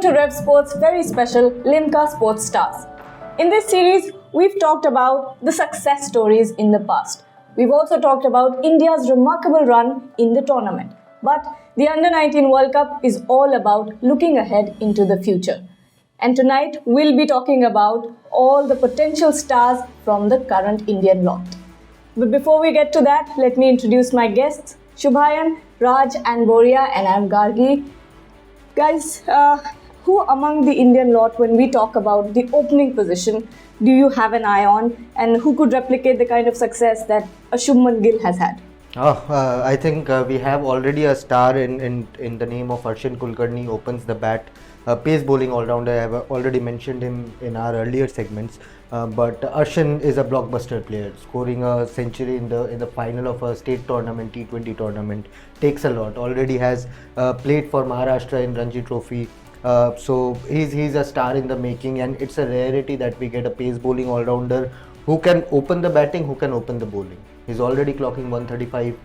to Rev Sports' very special LIMCA SPORTZ STARZ. In this series, we've talked about the success stories in the past. We've also talked about India's remarkable run in the tournament. But the Under-19 World Cup is all about looking ahead into the future. And tonight, we'll be talking about all the potential stars from the current Indian lot. But before we get to that, let me introduce my guests, Shubhayan, Raj and Boria, and I'm Gargi. Guys, who among the Indian lot, when we talk about the opening position, do you have an eye on, and who could replicate the kind of success that Shubman Gill has had? I think we have already a star in the name of Arshin Kulkarni. Opens the bat, pace bowling all-rounder. I have already mentioned him in our earlier segments. But Arshin is a blockbuster player. Scoring a century in the final of a state tournament, T20 tournament, takes a lot. Already has played for Maharashtra in Ranji Trophy. So he's a star in the making, and it's a rarity that we get a pace bowling all-rounder who can open the batting, who can open the bowling. He's already clocking 135,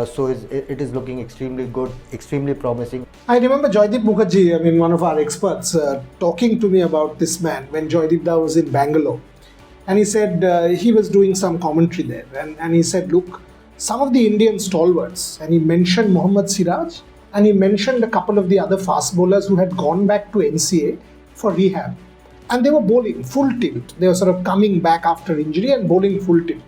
so it is looking extremely good, extremely promising. I remember Joydeep Mukherjee, one of our experts, talking to me about this man when Joydeep Da was in Bangalore. And he said he was doing some commentary there. And he said, look, some of the Indian stalwarts, and he mentioned Mohammad Siraj, and he mentioned a couple of the other fast bowlers who had gone back to NCA for rehab. And they were bowling full tilt. They were sort of coming back after injury and bowling full tilt.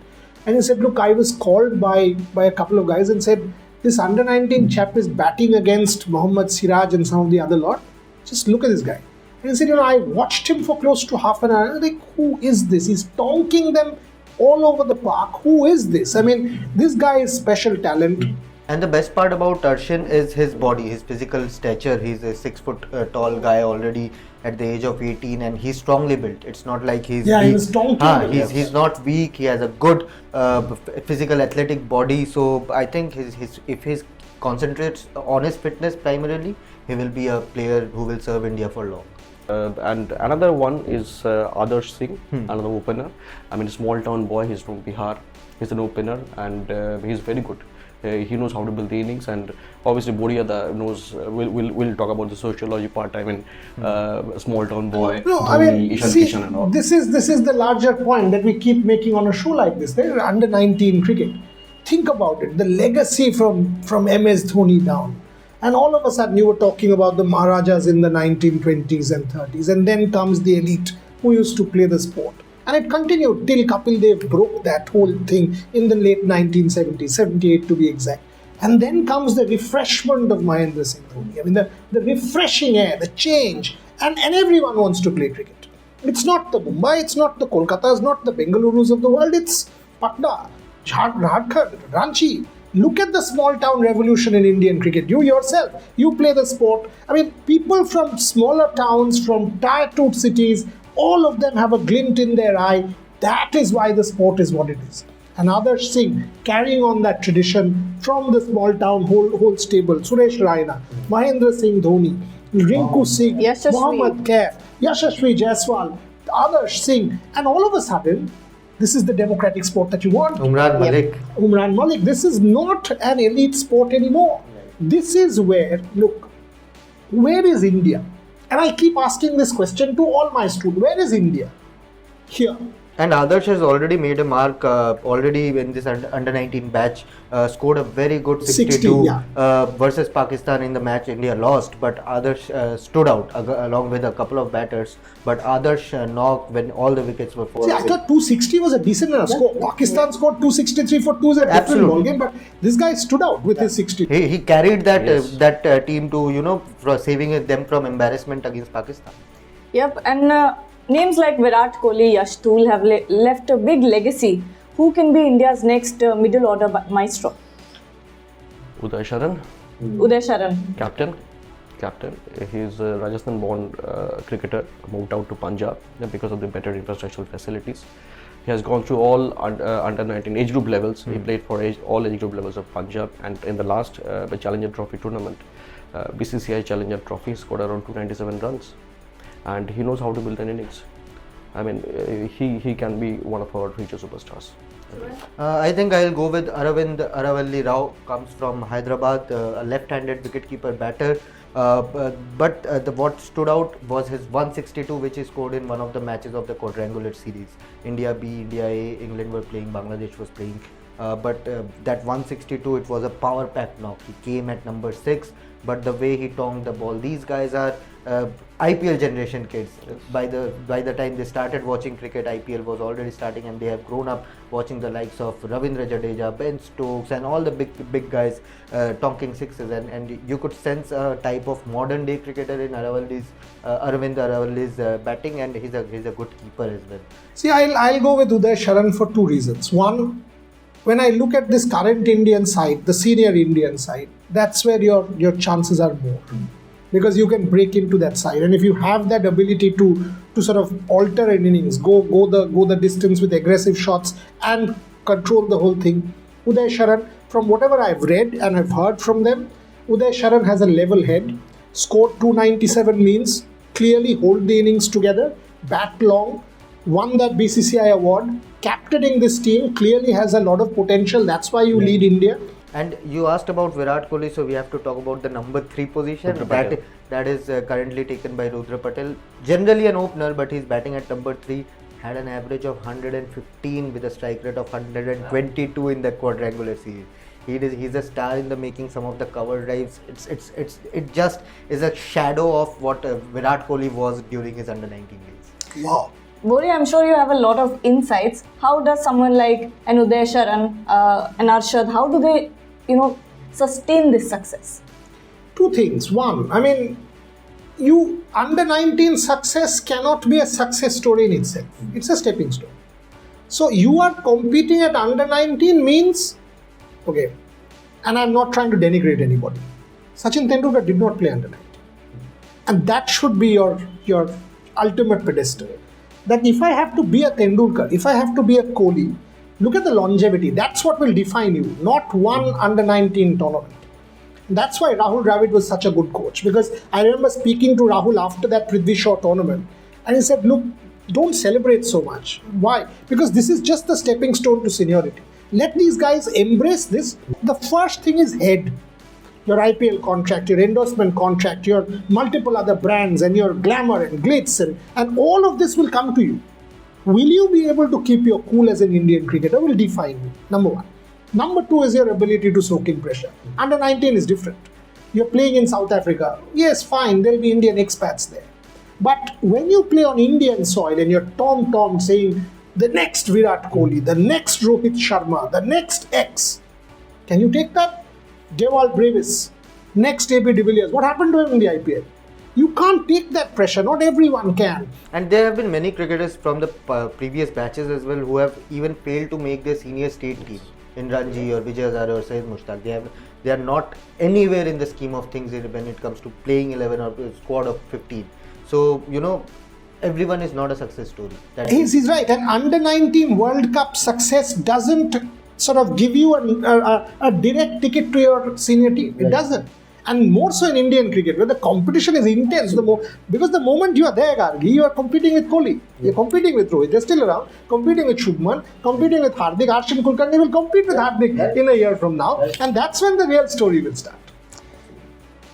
And he said, look, I was called by a couple of guys and said, this under-19 chap is batting against Mohammad Siraj and some of the other lot. Just look at this guy. And he said, I watched him for close to half an hour. I was like, who is this? He's tonking them all over the park. Who is this? This guy is special talent. And the best part about Arshin is his body, his physical stature. He's a 6 foot tall guy already at the age of 18, and he's strongly built. It's not like he's weak. He was tonking. He's not weak. He has a good physical athletic body. So I think if he concentrates on his fitness primarily, he will be a player who will serve India for long. And another one is Adarsh Singh, another opener. A small town boy. He's from Bihar. He's an opener, and he's very good. He knows how to build the innings, and obviously Boria knows. We'll talk about the sociology part. Small town boy. Kishan and all. This is the larger point that we keep making on a show like this. They're under-19 cricket. Think about it. The legacy from MS Dhoni down, and all of a sudden you were talking about the Maharajas in the 1920s and 30s, and then comes the elite who used to play the sport. And it continued till Kapil Dev broke that whole thing in the late 1970s, 78 to be exact. And then comes the refreshment of Mahendra Singh Dhoni. The refreshing air, the change, and everyone wants to play cricket. It's not the Mumbai, it's not the Kolkatas, not the Bengalurus of the world, it's Patna, Jharkhand, Ranchi. Look at the small town revolution in Indian cricket. You yourself, you play the sport. People from smaller towns, from tier 2 cities, all of them have a glint in their eye. That is why the sport is what it is. And Adarsh Singh carrying on that tradition from the small town whole stable. Suresh Raina, Mahendra Singh Dhoni, Rinku Singh, Mohammad Kaif, Yashasvi Jaiswal, Adarsh Singh, and all of a sudden, this is the democratic sport that you want. Umran Malik. This is not an elite sport anymore. This is where, look, where is India? And I keep asking this question to all my students. Where is India? Here. And Adarsh has already made a mark already in this under-19 batch, scored a very good 62 versus Pakistan in the match India lost, but Adarsh stood out along with a couple of batters, but Adarsh knocked when all the wickets were falling. I thought 260 was a decent enough score. Pakistan scored 263 for 2 is a different ball game, but this guy stood out with his 60. He carried that team to, for saving them from embarrassment against Pakistan. Yep, and names like Virat, Kohli, Yash Tool have left a big legacy. Who can be India's next middle order maestro? Uday Sharan. Uday Sharan. Captain. He's a Rajasthan-born cricketer, moved out to Punjab because of the better infrastructural facilities. He has gone through all under-19 age group levels. He played for all age group levels of Punjab, and in the last Challenger Trophy tournament, BCCI Challenger Trophy, scored around 297 runs. And he knows how to build an innings. He can be one of our future superstars. I think I'll go with Aravind Aravalli Rao. Comes from Hyderabad, a left-handed wicketkeeper batter. What stood out was his 162, which he scored in one of the matches of the quadrangular series. India B, India A, England were playing, Bangladesh was playing. That 162, it was a power pack knock. He came at number 6, but the way he tonged the ball, these guys are IPL generation kids. By the time they started watching cricket, IPL was already starting, and they have grown up watching the likes of Ravindra Jadeja, Ben Stokes, and all the big guys tonking sixes. And you could sense a type of modern day cricketer in Aravind Aravalli's batting, and he's a good keeper as well. See, I'll go with Uday Sharan for two reasons. One, when I look at this current Indian side, the senior Indian side, that's where your chances are more. Because you can break into that side, and if you have that ability to sort of alter an innings, go the distance with aggressive shots and control the whole thing, Uday Sharan, from whatever I've read and I've heard from them, Uday Sharan has a level head, scored 297 means, clearly hold the innings together, bat long, won that BCCI award, captaining this team, clearly has a lot of potential. That's why you lead India. And you asked about Virat Kohli, so we have to talk about the number 3 position. That is currently taken by Rudra Patel. Generally an opener, but he's batting at number 3. Had an average of 115 with a strike rate of 122 in the quadrangular series. He's a star in the making. Some of the cover drives, it just is a shadow of what Virat Kohli was during his under-19 days. Wow. Bori, I'm sure you have a lot of insights. How does someone like an Uday Sharan, an Arshad, how do they, sustain this success? Two things. One, I mean, you under-19 success cannot be a success story in itself. It's a stepping stone. So you are competing at under-19 means, okay, and I'm not trying to denigrate anybody. Sachin Tendulkar did not play under-19. And that should be your ultimate pedestal. That if I have to be a Tendulkar, if I have to be a Kohli, look at the longevity. That's what will define you, not one under-19 tournament. That's why Rahul Dravid was such a good coach, because I remember speaking to Rahul after that Prithvi Shaw tournament, and he said, look, don't celebrate so much. Why? Because this is just the stepping stone to seniority. Let these guys embrace this. The first thing is head. Your IPL contract, your endorsement contract, your multiple other brands, and your glamour and glitz, and all of this will come to you. Will you be able to keep your cool as an Indian cricketer will define you, number one. Number two is your ability to soak in pressure. Under 19 is different. You're playing in South Africa. Yes, fine, there'll be Indian expats there. But when you play on Indian soil and you're tom saying the next Virat Kohli, the next Rohit Sharma, the next X, can you take that? Dewald Brevis, next AB de Villiers. What happened to him in the IPL? You can't take that pressure. Not everyone can. And there have been many cricketers from the previous batches as well who have even failed to make their senior state team in Ranji or Vijay Hazare or Syed Mushtaq. They are not anywhere in the scheme of things when it comes to playing 11 or a squad of 15. So, everyone is not a success story. He's right. And under 19 World Cup success doesn't sort of give you a direct ticket to your senior team. It doesn't. And more so in Indian cricket, where the competition is intense. Because the moment you are there, Gargi, you are competing with Kohli. You're competing with Rohit. They're still around. Competing with Shubman. Competing with Hardik. Arshin Kulkarni will compete with Hardik in a year from now. And that's when the real story will start.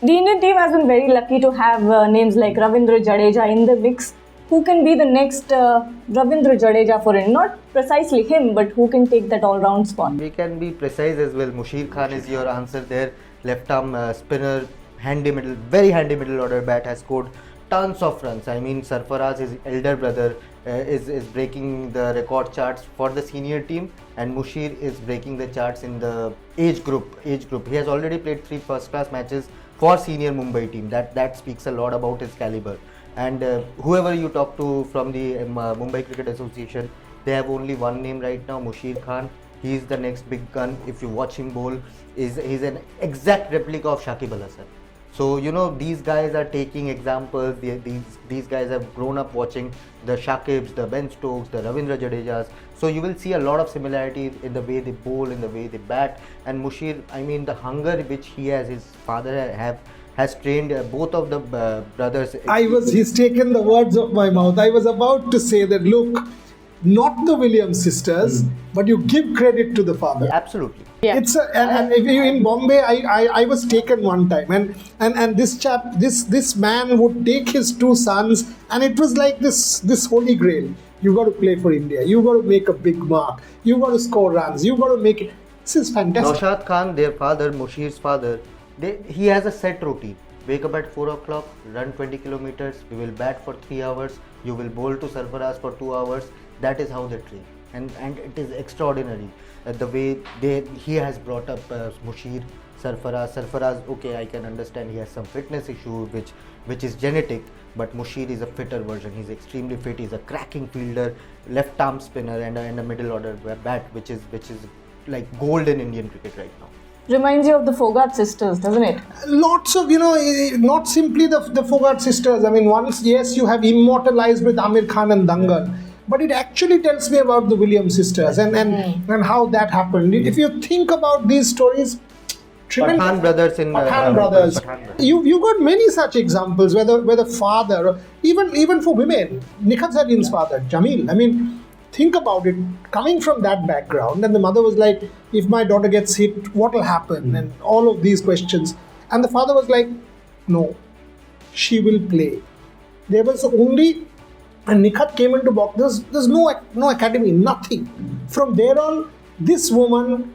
The Indian team has been very lucky to have names like Ravindra Jadeja in the mix. Who can be the next Ravindra Jadeja for him? Not precisely him, but who can take that all-round spot? We can be precise as well. Mushir Khan is your answer there. Left arm spinner, very handy middle order bat, has scored tons of runs. I mean, Sarfaraz, his elder brother, is breaking the record charts for the senior team, and Mushir is breaking the charts in the age group. He has already played 3 first-class matches for senior Mumbai team. That speaks a lot about his caliber. And whoever you talk to from the Mumbai Cricket Association, they have only one name right now, Mushir Khan. He is the next big gun. If you watch him bowl, he's an exact replica of Shakib Al Hasan. So, these guys are taking examples. These guys have grown up watching the Shakibs, the Ben Stokes, the Ravindra Jadejas. So, you will see a lot of similarities in the way they bowl, in the way they bat. And Mushir, I mean, the hunger which he has, his father has trained both of the brothers. He's taken the words of my mouth. I was about to say that, look, not the Williams sisters, but you give credit to the father. Absolutely. Yeah. It's and if you in Bombay, I was taken one time, and this chap, this man would take his two sons, and it was like this holy grail. You got to play for India. You got to make a big mark. You got to score runs. You got to make it. This is fantastic. Naushad Khan, their father, Mushir's father, he has a set routine. Wake up at 4 o'clock, run 20 kilometers, we will bat for 3 hours, you will bowl to Sarfaraz for 2 hours. That is how they train. And it is extraordinary the way he has brought up Mushir, Sarfaraz, okay, I can understand he has some fitness issue which is genetic, but Mushir is a fitter version. He's extremely fit, he's a cracking fielder, left arm spinner and a middle order bat which is like gold in Indian cricket right now. Reminds you of the Fogart sisters, doesn't it? Lots of, not simply the Fogart sisters. I mean, once, yes, you have immortalized with Amir Khan and Dangal, but it actually tells me about the Williams sisters and how that happened. If you think about these stories, Pathan brothers in Pathan brothers. You got many such examples where the father, even for women, Nikhat Sarin's father, Jamil. I mean, think about it, coming from that background, and the mother was like, if my daughter gets hit, what will happen? And all of these questions. And the father was like, no, she will play. There was only, and Nikhat came into box, there's no academy, nothing. From there on, this woman,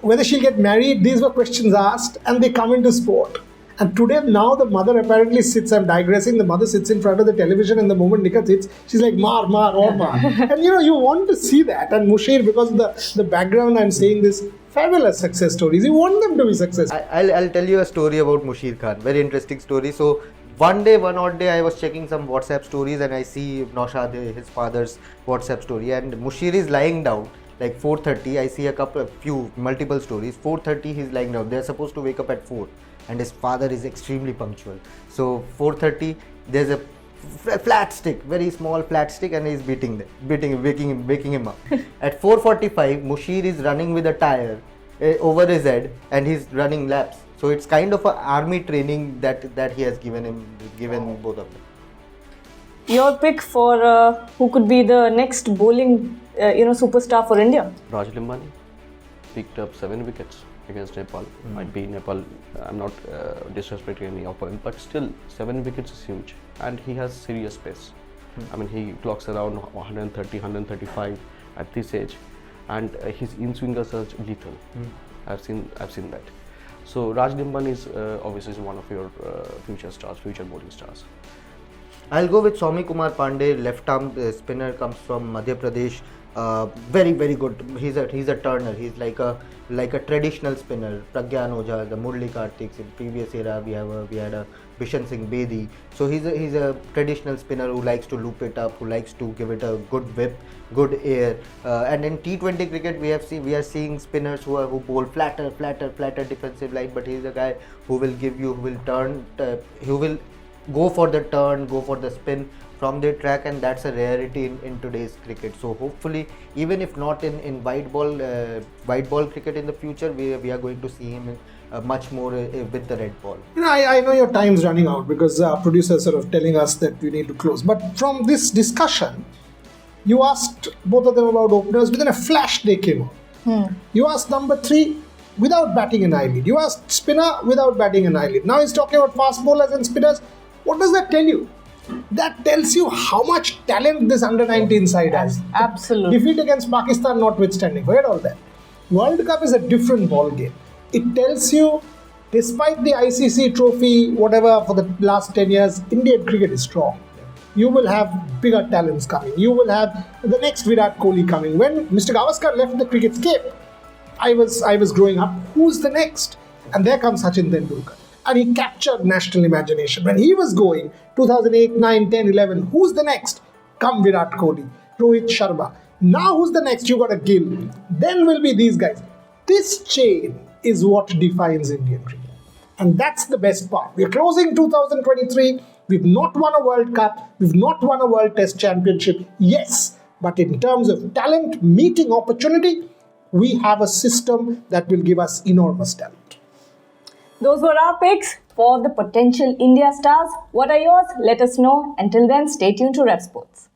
whether she'll get married, these were questions asked, and they come into sport. And today, now the mother apparently sits, I'm digressing, the mother sits in front of the television, and the moment Nikhat hits, she's like, maar. And you want to see that. And Mushir, because of the background, I'm saying this, fabulous success stories. You want them to be successful. I'll tell you a story about Mushir Khan, very interesting story. So, one odd day, I was checking some WhatsApp stories, and I see Naushad, his father's WhatsApp story, and Mushir is lying down. Like 4:30, I see multiple stories. 4:30, he's lying down. They're supposed to wake up at 4. And his father is extremely punctual. So 4:30, there's a flat stick, very small flat stick, and he's waking him up. At 4:45, Mushir is running with a tire over his head, and he's running laps. So it's kind of an army training that he has given both of them. Your pick for who could be the next bowling, superstar for India? Raj Limbani picked up 7 wickets against Nepal. Might be Nepal, I'm not disrespecting any opponent, but still 7 wickets is huge, and he has serious pace. I mean, he clocks around 130, 135 at this age, and his in-swingers are lethal. I've seen that. So Raj Limbani is obviously one of your future bowling stars. I'll go with Soumi Kumar Pandey, left arm spinner, comes from Madhya Pradesh. Very, very good. He's a turner. He's like a traditional spinner. Pragyan Ojha, the Murli Kartiks. In previous era, we had a Bishan Singh Bedi. So he's a traditional spinner who likes to loop it up, who likes to give it a good whip, good air. And in T20 cricket, we are seeing spinners who bowl flatter defensive line. But he's a guy who will turn, who will go for the turn, go for the spin from the track, and that's a rarity in today's cricket. So hopefully, even if not in white ball cricket in the future, we are going to see him much more with the red ball. I know your time's running out because our producer is sort of telling us that we need to close. But from this discussion, you asked both of them about openers. Within a flash, they came out. You asked number 3 without batting an eyelid. You asked spinner without batting an eyelid. Now he's talking about fast bowlers and spinners. What does that tell you? That tells you how much talent this under-19 side has. Absolutely. Defeat against Pakistan notwithstanding, forget all that. World Cup is a different ball game. It tells you, despite the ICC trophy, whatever, for the last 10 years, Indian cricket is strong. You will have bigger talents coming. You will have the next Virat Kohli coming. When Mr. Gavaskar left the cricketscape, I was growing up, who's the next? And there comes Sachin Tendulkar. And he captured national imagination. When he was going, 2008, 9, 10, 11, who's the next? Come Virat Kohli, Rohit Sharma. Now who's the next? You got a Gill. Then will be these guys. This chain is what defines Indian cricket. And that's the best part. We're closing 2023. We've not won a World Cup. We've not won a World Test Championship. Yes, but in terms of talent, meeting opportunity, we have a system that will give us enormous talent. Those were our picks for the potential India stars. What are yours? Let us know. Until then, stay tuned to Rev Sports.